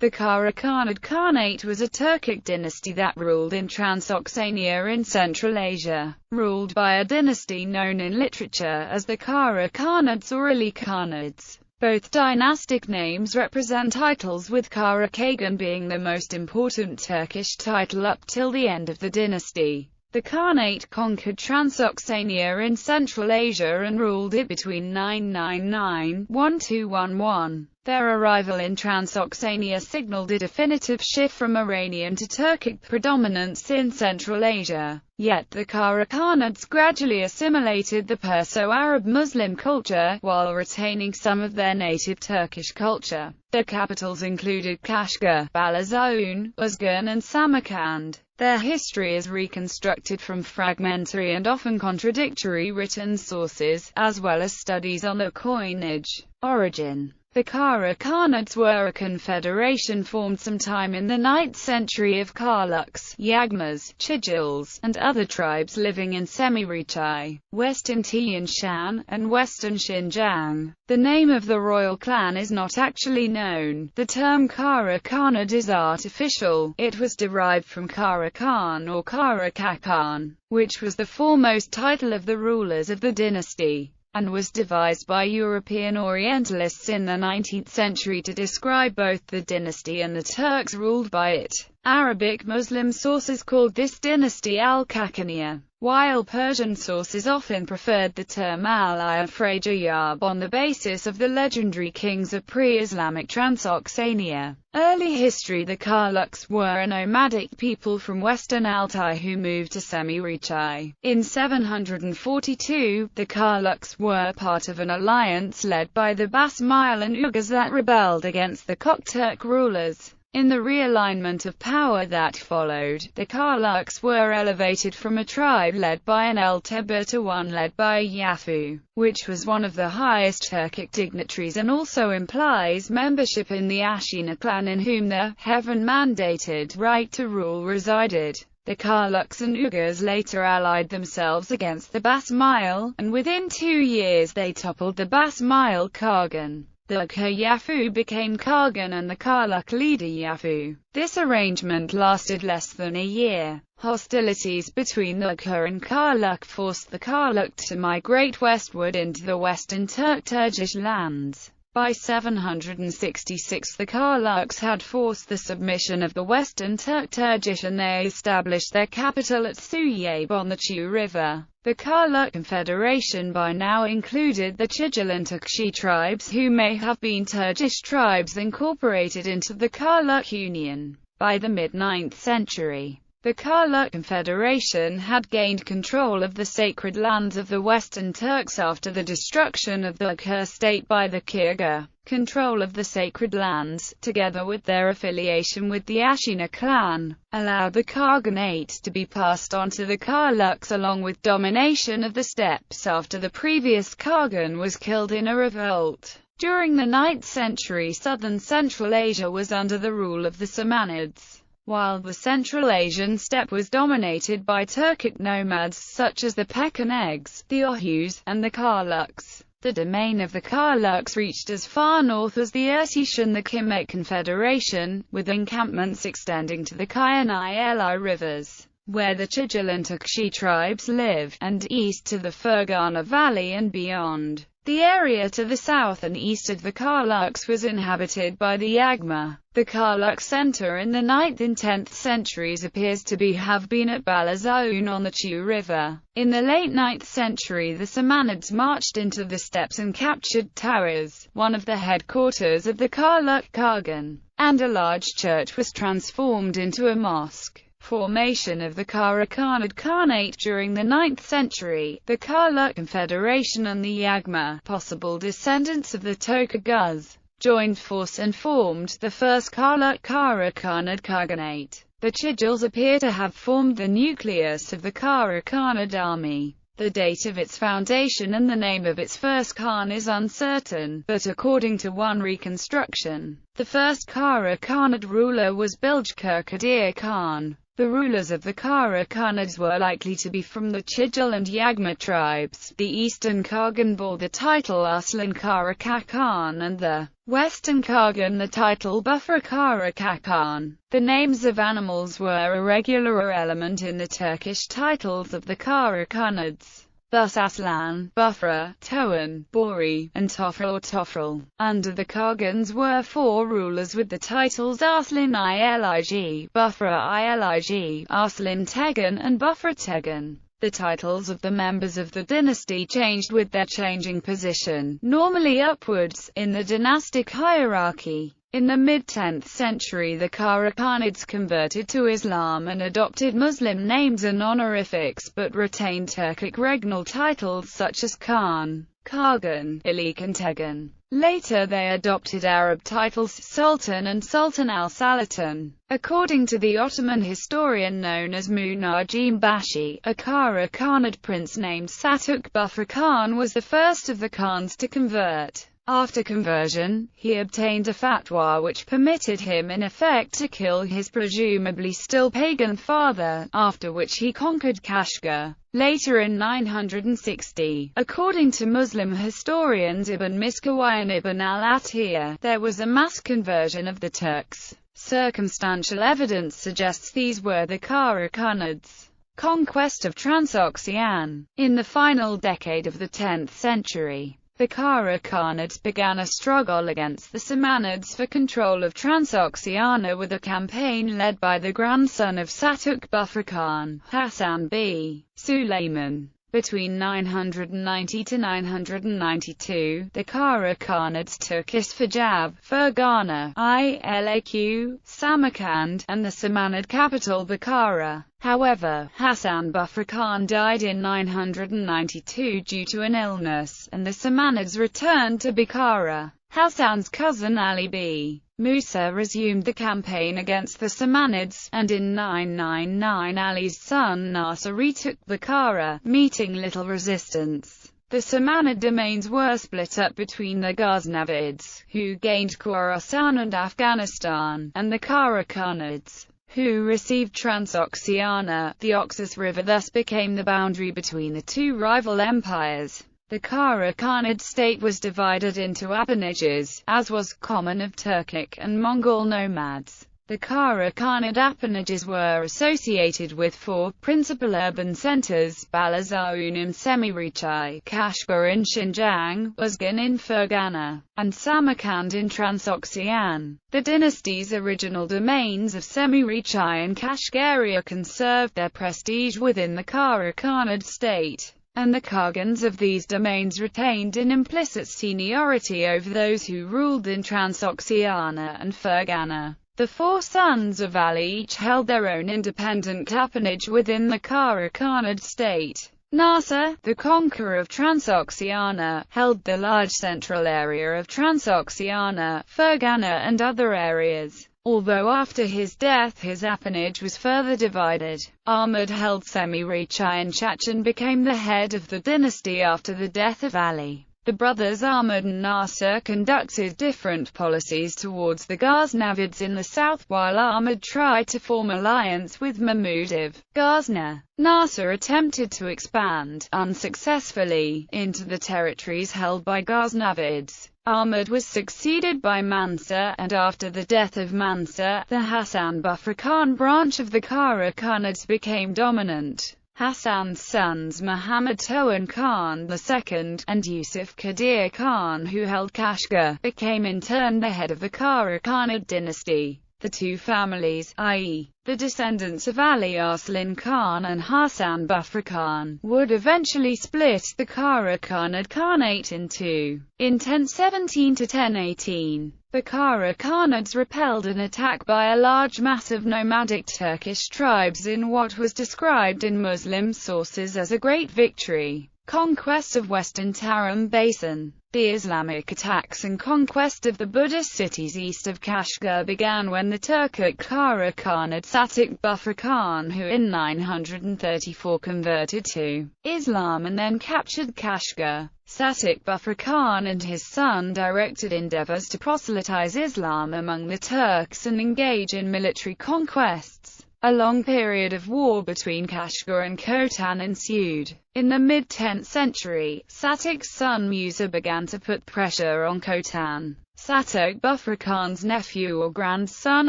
The Kara-Khanid Khanate was a Turkic dynasty that ruled in Transoxania in Central Asia, ruled by a dynasty known in literature as the Kara-Khanids or Ali Khanids. Both dynastic names represent titles, with Kara-Khagan being the most important Turkish title up till the end of the dynasty. The Khanate conquered Transoxania in Central Asia and ruled it between 999–1211. Their arrival in Transoxania signaled a definitive shift from Iranian to Turkic predominance in Central Asia. Yet the Kara-Khanids gradually assimilated the Perso-Arab Muslim culture, while retaining some of their native Turkish culture. Their capitals included Kashgar, Balazoun, Uzgan and Samarkand. Their history is reconstructed from fragmentary and often contradictory written sources, as well as studies on their coinage origin. The Kara-Khanids were a confederation formed sometime in the 9th century of Karluks, Yagmas, Chijils, and other tribes living in Semi-Retai, Western Tian Shan, and Western Xinjiang. The name of the royal clan is not actually known. The term Kara-Khanid is artificial. It was derived from Kara-Khan or Kara-Khakan, which was the foremost title of the rulers of the dynasty, and was devised by European Orientalists in the 19th century to describe both the dynasty and the Turks ruled by it. Arabic Muslim sources called this dynasty Al-Khakaniya, while Persian sources often preferred the term Al-Afrajiyab on the basis of the legendary kings of pre-Islamic Transoxania. Early history. The Karluks were a nomadic people from western Altai who moved to Semi-Retai. In 742, the Karluks were part of an alliance led by the Basmail and Uyghurs that rebelled against the Kokturk rulers. In the realignment of power that followed, the Karluks were elevated from a tribe led by an Eltebir to one led by a Yafu, which was one of the highest Turkic dignitaries and also implies membership in the Ashina clan, in whom the heaven-mandated right to rule resided. The Karluks and Uyghurs later allied themselves against the Basmail, and within 2 years they toppled the Basmail Khagan. The Uyghur Yafu became Khagan and the Karluk leader Yafu. This arrangement lasted less than a year. Hostilities between the Uyghur and Karluk forced the Karluk to migrate westward into the western Turk-Turkish lands. By 766 the Karluks had forced the submission of the western Turk-Turkish and they established their capital at Suyab on the Chu River. The Karluk Confederation by now included the Chijil and Tukshi tribes, who may have been Turkish tribes incorporated into the Karluk Union. By the mid-9th century, the Karluk Confederation had gained control of the sacred lands of the Western Turks after the destruction of the Uyghur state by the Kyrgyz. Control of the sacred lands, together with their affiliation with the Ashina clan, allowed the Khaganate to be passed on to the Karluks along with domination of the steppes after the previous Khagan was killed in a revolt. During the 9th century, southern Central Asia was under the rule of the Samanids, while the Central Asian steppe was dominated by Turkic nomads such as the Pechenegs, the Oghuz, and the Karluks. The domain of the Karluks reached as far north as the Irtish and the Kimyat Confederation, with encampments extending to the Kyanai-Eli rivers, where the Chijil and Tukshi tribes lived, and east to the Fergana Valley and beyond. The area to the south and east of the Karluks was inhabited by the Yagma. The Karluk center in the 9th and 10th centuries appears to have been at Balazoun on the Chu River. In the late 9th century the Samanids marched into the steppes and captured Taraz, one of the headquarters of the Karluk Khagan, and a large church was transformed into a mosque. Formation of the Kara-Khanid Khanate during the 9th century. The Karluk Confederation and the Yagma, possible descendants of the Tokaguz, joined force and formed the first Karluk Kara-Khanid Khaganate. The Chijils appear to have formed the nucleus of the Kara-Khanid army. The date of its foundation and the name of its first Khan is uncertain, but according to one reconstruction, the first Kara-Khanid ruler was Bilge Kadir Khan. The rulers of the Kara-Khanids were likely to be from the Chijal and Yagma tribes. The eastern Khagan bore the title Arslan Kara-Khan and the western Khagan the title Bufra Kara-Khan. The names of animals were a regular element in the Turkish titles of the Kara-Khanids. Thus Aslan, Bufra, Toan, Bori, and Tofril or Tofril. Under the Khagans were 4 rulers with the titles Arslan Ilig, Bufra Ilig, Arslan Tegan, and Bufra Tegan. The titles of the members of the dynasty changed with their changing position, normally upwards, in the dynastic hierarchy. In the mid-10th century the Kara-Khanids converted to Islam and adopted Muslim names and honorifics but retained Turkic regnal titles such as Khan, Khagan, Ilik and Tegan. Later they adopted Arab titles Sultan and Sultan al-Salatan. According to the Ottoman historian known as Munajim Bashi, a Kara-Khanid prince named Satuk Bufra Khan was the first of the Khans to convert. After conversion, he obtained a fatwa which permitted him in effect to kill his presumably still pagan father, after which he conquered Kashgar. Later in 960, according to Muslim historians Ibn Miskawayh and Ibn al-Atiyah, there was a mass conversion of the Turks. Circumstantial evidence suggests these were the Kara-Khanids. Conquest of Transoxiana. In the final decade of the 10th century, the Kara-Khanids began a struggle against the Samanids for control of Transoxiana with a campaign led by the grandson of Satuk Bufra Khan, Hassan B. Sulayman. Between 990 to 992, the Kara-Khanids took Isfajab, Fergana, Ilaq, Samarkand, and the Samanid capital Bukhara. However, Hassan Bufra Khan died in 992 due to an illness, and the Samanids returned to Bukhara. Hassan's cousin Ali B. Musa resumed the campaign against the Samanids, and in 999 Ali's son Nasser retook Bukhara, meeting little resistance. The Samanid domains were split up between the Ghaznavids, who gained Khorasan and Afghanistan, and the Kara-Khanids, who received Transoxiana. The Oxus River thus became the boundary between the two rival empires. The Kara-Khanid state was divided into appanages, as was common of Turkic and Mongol nomads. The Kara-Khanid appanages were associated with 4 principal urban centers: Balazaun in Semirichai, Kashgar in Xinjiang, Uzgan in Fergana, and Samarkand in Transoxiana. The dynasty's original domains of Semirichai and Kashgaria conserved their prestige within the Kara-Khanid state, and the Khagans of these domains retained an implicit seniority over those who ruled in Transoxiana and Fergana. The 4 sons of Ali each held their own independent appanage within the Kara-Khanid state. Nasser, the conqueror of Transoxiana, held the large central area of Transoxiana, Fergana and other areas. Although after his death his appanage was further divided. Ahmad held Semirichai and Chachan became the head of the dynasty after the death of Ali. The brothers Ahmad and Nasser conducted different policies towards the Ghaznavids in the south, while Ahmad tried to form alliance with Mahmud of Ghazna. Nasser attempted to expand, unsuccessfully, into the territories held by Ghaznavids. Ahmad was succeeded by Mansur, and after the death of Mansur, the Hassan Bufra Khan branch of the Kara-Khanids became dominant. Hassan's sons Muhammad Toan Khan II, and Yusuf Qadir Khan, who held Kashgar, became in turn the head of the Kara-Khanid dynasty. The two families, i.e., the descendants of Ali Arslan Khan and Hassan Bufra Khan, would eventually split the Kara-Khanid Khanate in two. In 1017 to 1018, the Kara-Khanids repelled an attack by a large mass of nomadic Turkish tribes in what was described in Muslim sources as a great victory. Conquest of Western Tarim Basin. The Islamic attacks and conquest of the Buddhist cities east of Kashgar began when the Turkic Kara-Khanid Satuk Bufra Khan, who in 934 converted to Islam and then captured Kashgar. Satuk Bufra Khan and his son directed endeavors to proselytize Islam among the Turks and engage in military conquests. A long period of war between Kashgar and Khotan ensued. In the mid-10th century, Satik's son Musa began to put pressure on Khotan. Satik Bufra Khan's nephew or grandson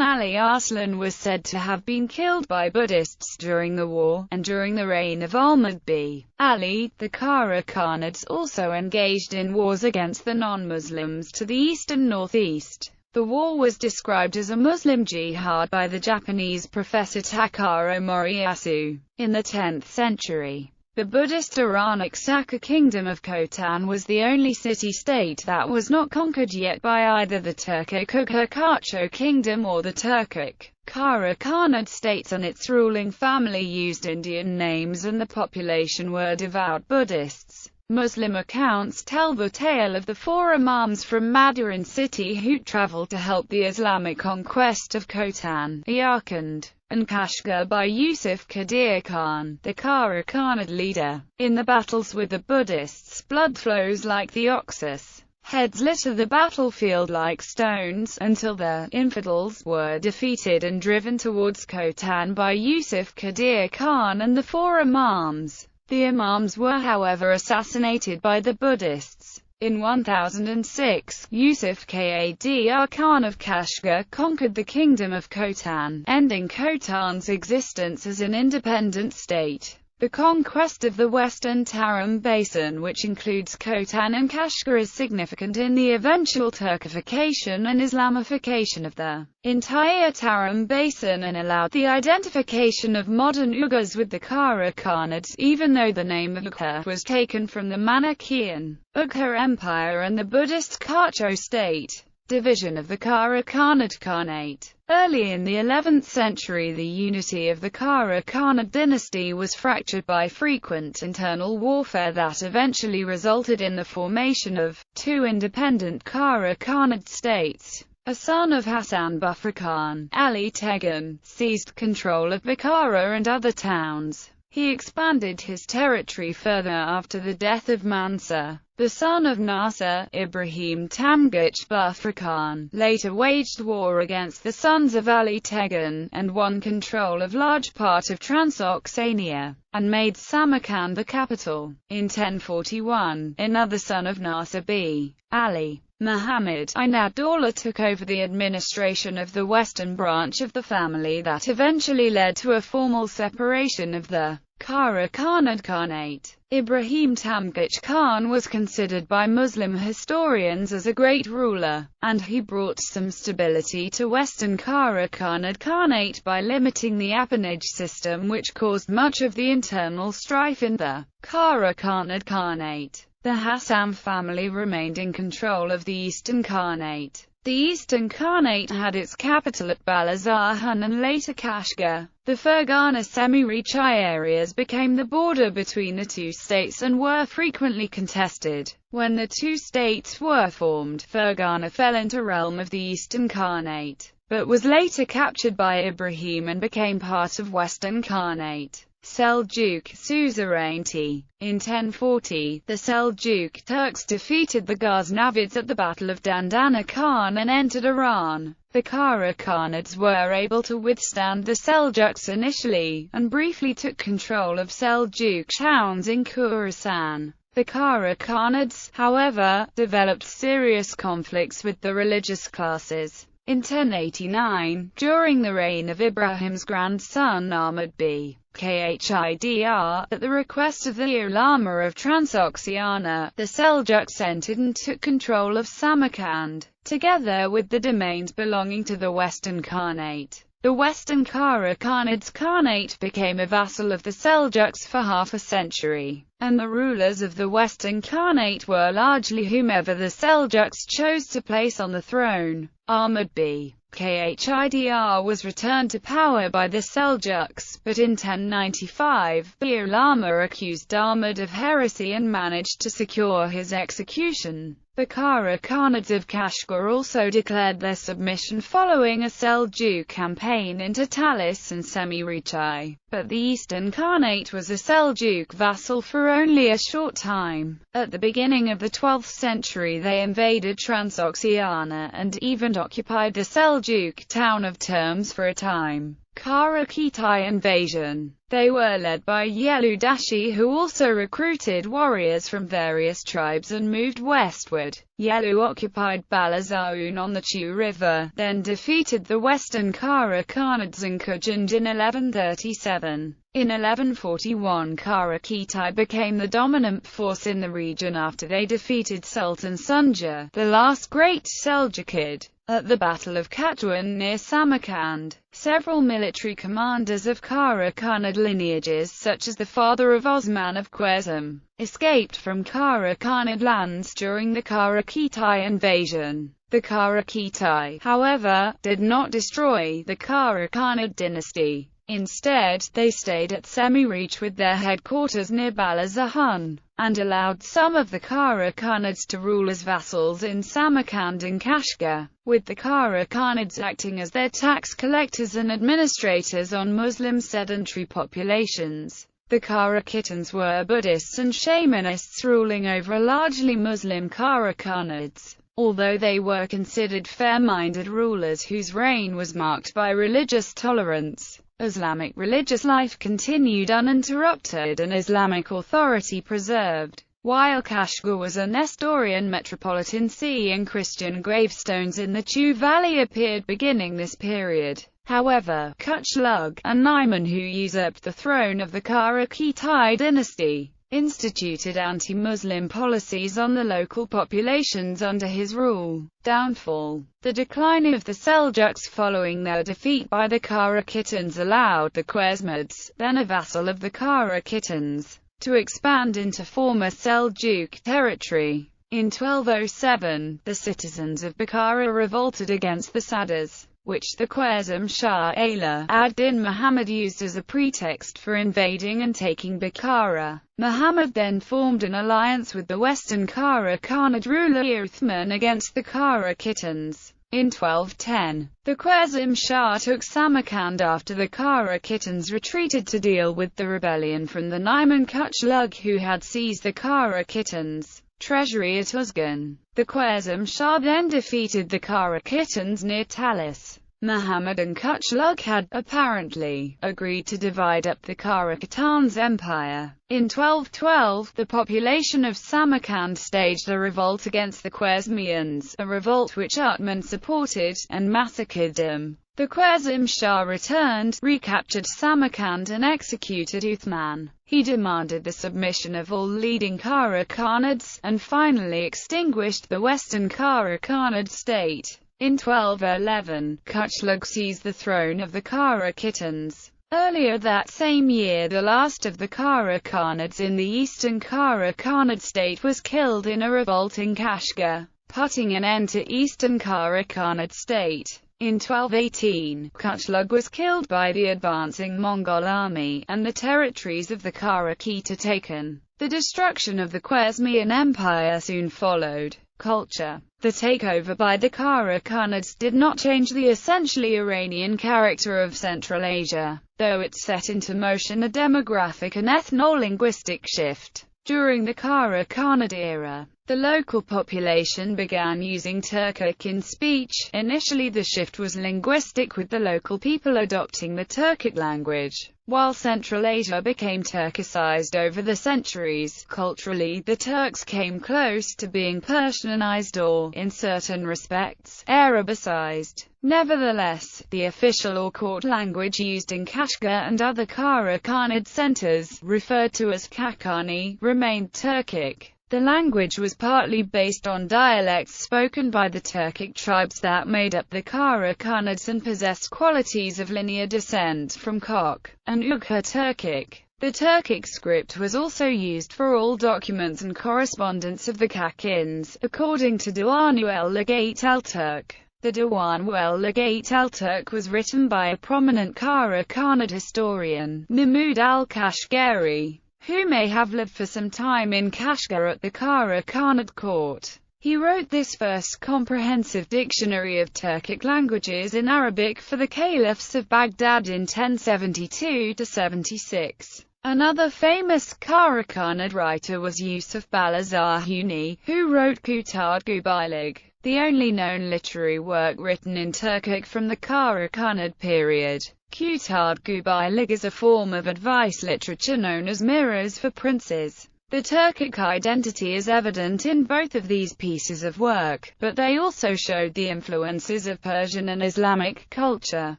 Ali Arslan was said to have been killed by Buddhists during the war, and during the reign of Ahmad B. Ali, the Kara-Khanids also engaged in wars against the non-Muslims to the east and northeast. The war was described as a Muslim jihad by the Japanese professor Takaro Moriyasu. In the 10th century, the Buddhist Iranic Sakha kingdom of Khotan was the only city-state that was not conquered yet by either the Turkic Kakacho kingdom or the Turkic Kara-Khanid states, and its ruling family used Indian names and the population were devout Buddhists. Muslim accounts tell the tale of the four imams from Madain city who traveled to help the Islamic conquest of Khotan, Yarkand, and Kashgar by Yusuf Qadir Khan, the Kara-Khanid leader. In the battles with the Buddhists, blood flows like the Oxus. Heads litter the battlefield like stones, until the infidels were defeated and driven towards Khotan by Yusuf Qadir Khan and the four imams. The imams were however assassinated by the Buddhists. In 1006, Yusuf Qadir Khan of Kashgar conquered the kingdom of Khotan, ending Khotan's existence as an independent state. The conquest of the western Tarim Basin, which includes Khotan and Kashgar, is significant in the eventual Turkification and Islamification of the entire Tarim Basin and allowed the identification of modern Uyghurs with the Kara-Khanids, even though the name of Uyghur was taken from the Manichaean Uyghur Empire and the Buddhist Kachou state. Division of the Kara-Khanid Khanate. Early in the 11th century, the unity of the Kara-Khanid dynasty was fractured by frequent internal warfare that eventually resulted in the formation of two independent Kara-Khanid states. A son of Hasan Bufra Khan, Ali Tegan, seized control of Bukhara and other towns. He expanded his territory further after the death of Mansur. The son of Nasser, Ibrahim Tamgich Bufra Khan, later waged war against the sons of Ali Tegan, and won control of large part of Transoxania, and made Samarkand the capital. In 1041, another son of Nasser B. Ali, Muhammad Inad-Daulah, took over the administration of the western branch of the family that eventually led to a formal separation of the Kara-Khanid Khanate. Ibrahim Tamgich Khan was considered by Muslim historians as a great ruler, and he brought some stability to western Kara-Khanid Khanate by limiting the appanage system, which caused much of the internal strife in the Kara-Khanid Khanate. The Hassam family remained in control of the Eastern Khanate. The Eastern Khanate had its capital at Balazahan and later Kashgar. The Fergana semi-Reachai areas became the border between the two states and were frequently contested. When the two states were formed, Fergana fell into realm of the Eastern Khanate, but was later captured by Ibrahim and became part of Western Khanate. Seljuk suzerainty. In 1040, the Seljuk Turks defeated the Ghaznavids at the Battle of Dandana Khan and entered Iran. The Kara-Khanids were able to withstand the Seljuks initially, and briefly took control of Seljuk towns in Khorasan. The Kara-Khanids, however, developed serious conflicts with the religious classes. In 1089, during the reign of Ibrahim's grandson Ahmad B. Khidr, at the request of the ulama of Transoxiana, the Seljuks entered and took control of Samarkand, together with the domains belonging to the Western Khanate. The Western Kara-Khanids Khanate became a vassal of the Seljuks for half a century, and the rulers of the Western Khanate were largely whomever the Seljuks chose to place on the throne. Ahmad B. Khidr was returned to power by the Seljuks, but in 1095, the ulama accused Ahmad of heresy and managed to secure his execution. The Kara-Khanids of Kashgar also declared their submission following a Seljuk campaign into Talis and Semi-Reachai, but the Eastern Khanate was a Seljuk vassal for only a short time. At the beginning of the 12th century they invaded Transoxiana and even occupied the Seljuk town of Termes for a time. Kara-Khanid invasion. They were led by Yelu-Dashi, who also recruited warriors from various tribes and moved westward. Yelu occupied Balazaun on the Chu River, then defeated the western Kara-Khanids in Kujund in 1137. In 1141, Kara-Khanid became the dominant force in the region after they defeated Sultan Sunja, the last great Seljuk. At the Battle of Katwan near Samarkand, several military commanders of Kara-Khanid lineages, such as the father of Osman of Khwarezm, escaped from Kara-Khanid lands during the Kara-Khanid invasion. The Kara-Khanid, however, did not destroy the Kara-Khanid dynasty. Instead, they stayed at Semi-Reach with their headquarters near Balazahun, and allowed some of the Kara-Khanids to rule as vassals in Samarkand and Kashgar, with the Kara-Khanids acting as their tax collectors and administrators on Muslim sedentary populations. The Kara-Khitans were Buddhists and shamanists ruling over largely Muslim Kara-Khanids. Although they were considered fair-minded rulers whose reign was marked by religious tolerance, Islamic religious life continued uninterrupted and Islamic authority preserved. While Kashgar was a Nestorian metropolitan, seeing Christian gravestones in the Chu Valley appeared beginning this period. However, Kuchlug, a Naiman who usurped the throne of the Kara-Khanid dynasty, instituted anti-Muslim policies on the local populations under his rule. Downfall. The decline of the Seljuks following their defeat by the Kara-Khitans allowed the Khwarezmids, then a vassal of the Kara-Khitans, to expand into former Seljuk territory. In 1207, the citizens of Bukhara revolted against the Sadrs, which the Khwarezm Shah Ala ad-Din Muhammad used as a pretext for invading and taking Bukhara. Muhammad then formed an alliance with the western Kara-Khanid ruler Uthman against the Kara-Khitans. In 1210, the Khwarezm Shah took Samarkand after the Kara-Khitans retreated to deal with the rebellion from the Naiman Kuchlug, who had seized the Kara-Khitans' treasury at Uzgan. The Khwarezm Shah then defeated the Kara-Khitans near Talis. Muhammad and Kuchlug had, apparently, agreed to divide up the Kara-Khitan's empire. In 1212, the population of Samarkand staged a revolt against the Khwarezmians, a revolt which Uthman supported, and massacred them. The Khwarezm Shah returned, recaptured Samarkand and executed Uthman. He demanded the submission of all leading Kara-Khanids, and finally extinguished the western Kara-Khanid state. In 1211, Kuchlug seized the throne of the Kara-Khitans. Earlier that same year, the last of the Kara-Khanids in the eastern Kara-Khanid state was killed in a revolt in Kashgar, putting an end to eastern Kara-Khanid state. In 1218, Kuchlug was killed by the advancing Mongol army, and the territories of the Kara-Khita taken. The destruction of the Khwarezmian Empire soon followed. Culture. The takeover by the Kara-Khanids did not change the essentially Iranian character of Central Asia, though it set into motion a demographic and ethno-linguistic shift. During the Kara-Khanid era, the local population began using Turkic in speech. Initially the shift was linguistic, with the local people adopting the Turkic language. While Central Asia became Turkicized over the centuries, culturally the Turks came close to being Persianized or, in certain respects, Arabicized. Nevertheless, the official or court language used in Kashgar and other Kara-Khanid centers, referred to as Kakani, remained Turkic. The language was partly based on dialects spoken by the Turkic tribes that made up the Kara-Khanids and possessed qualities of linear descent from Kok and Uyghur Turkic. The Turkic script was also used for all documents and correspondence of the Kakins, according to Diwan-ul-Legate el-Turk. The Diwan-ul-Legate el-Turk was written by a prominent Kara-Khanid historian, Mahmud al-Kashgari, who may have lived for some time in Kashgar at the Kara-Khanid court. He wrote this first comprehensive dictionary of Turkic languages in Arabic for the caliphs of Baghdad in 1072–76. Another famous Kara-Khanid writer was Yusuf Balazahuni, who wrote Kutad Gubaylig, The only known literary work written in Turkic from the Kara-Khanid period, Gabagool, is a form of advice literature known as mirrors for princes. The Turkic identity is evident in both of these pieces of work, but they also showed the influences of Persian and Islamic culture.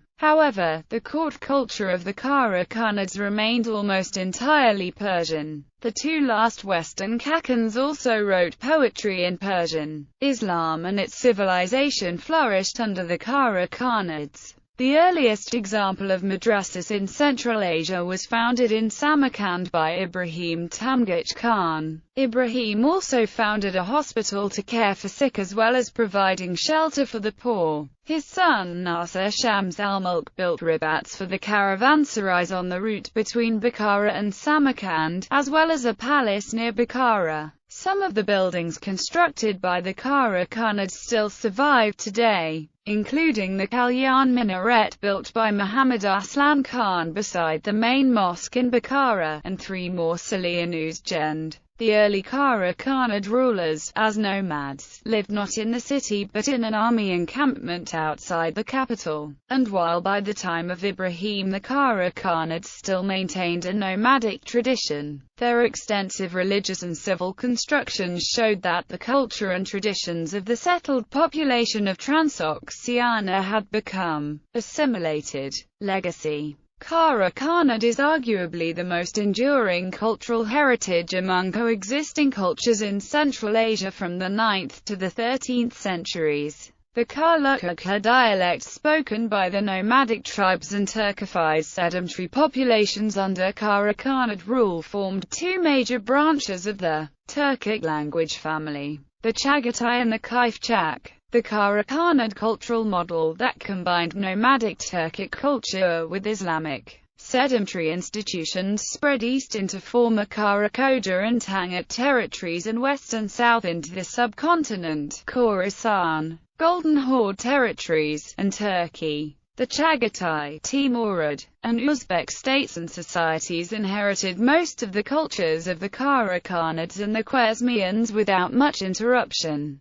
However, the court culture of the Kara-Khanids remained almost entirely Persian. The two last Western Kakhans also wrote poetry in Persian. Islam and its civilization flourished under the Kara-Khanids. The earliest example of madrasas in Central Asia was founded in Samarkand by Ibrahim Tamgich Khan. Ibrahim also founded a hospital to care for sick as well as providing shelter for the poor. His son Nasir Shams al-Mulk built ribats for the caravanserais on the route between Bukhara and Samarkand, as well as a palace near Bukhara. Some of the buildings constructed by the Kara-Khanids still survive today, including the Kalyan minaret built by Muhammad Aslan Khan beside the main mosque in Bukhara, and 3 more Salianus Jend. The early Kara-Khanid rulers, as nomads, lived not in the city but in an army encampment outside the capital, and while by the time of Ibrahim the Kara-Khanids still maintained a nomadic tradition, their extensive religious and civil constructions showed that the culture and traditions of the settled population of Transoxiana had become assimilated. Legacy. Kara-Khanid is arguably the most enduring cultural heritage among coexisting cultures in Central Asia from the 9th to the 13th centuries. The Kara-Khanid dialect spoken by the nomadic tribes and Turkified sedentary populations under Kara-Khanid rule formed 2 major branches of the Turkic language family, the Chagatai and the Kifchak. The Kara-Khanid cultural model that combined nomadic Turkic culture with Islamic sedentary institutions spread east into former Karakoja and Tangut territories and west and south into the subcontinent, Khorasan, Golden Horde territories, and Turkey. The Chagatai, Timurid, and Uzbek states and societies inherited most of the cultures of the Kara-Khanids and the Khwarezmians without much interruption.